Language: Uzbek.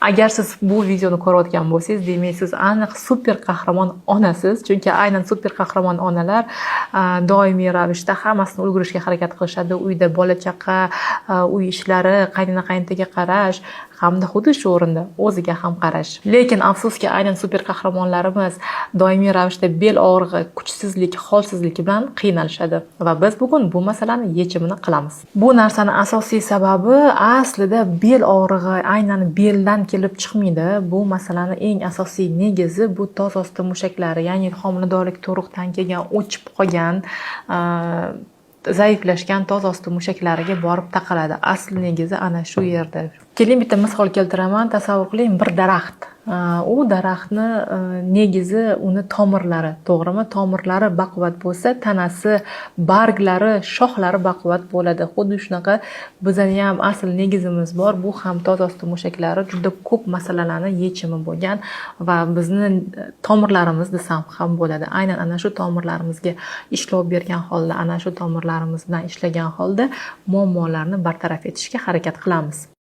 Agar siz bu videoni ko'rayotgan bo'lsangiz, demak siz aniq super qahramon onasiz. Chunki aynan super qahramon onalar doimiy ravishda hammasini ulgurishga harakat qilishadi. Uyda bola chaqa, uy ishlari, qaynona qaynotaga qarash hamda xuddi shu o'rinda o'ziga ham qarash. Lekin afsuski aynan super qahramonlarimiz doimiy ravishda bel og'rig'i, kuchsizlik, holsizlik bilan qiynalishadi va biz bugun bu masalani yechimini qilamiz. Bu narsani asosiy sababi aslida bel og'rig'i aynan beldan kelib chiqmaydi. Bu masalani eng asosiy negizi bu tos osti mushaklari, ya'ni homiladorlik to'riqdan kelgan o'chib qolgan zaiflashgan tos osti mushaklariga borib taqaladi. Asl negizi ana shu yerda. Keling bitta misol keltiraman. Tasavvur qiling, bir daraxt. U daraxtni negizi uni tomirlari, to'g'rimi? Tomirlari baquvvat bo'lsa, tanasi, barglari, shoxlari baquvvat bo'ladi. Xuddi shunaqa bizning ham asl negizimiz bor. Bu ham tos osti mushaklari juda ko'p masalalarning yechimi bo'lgan va bizni tomirlarimiz desam ham bo'ladi. Aynan ana shu tomirlarimizga ishlov bergan holda, ana shu tomirlarimiz bilan ishlagan holda muammolarni bartaraf etishga harakat qilamiz.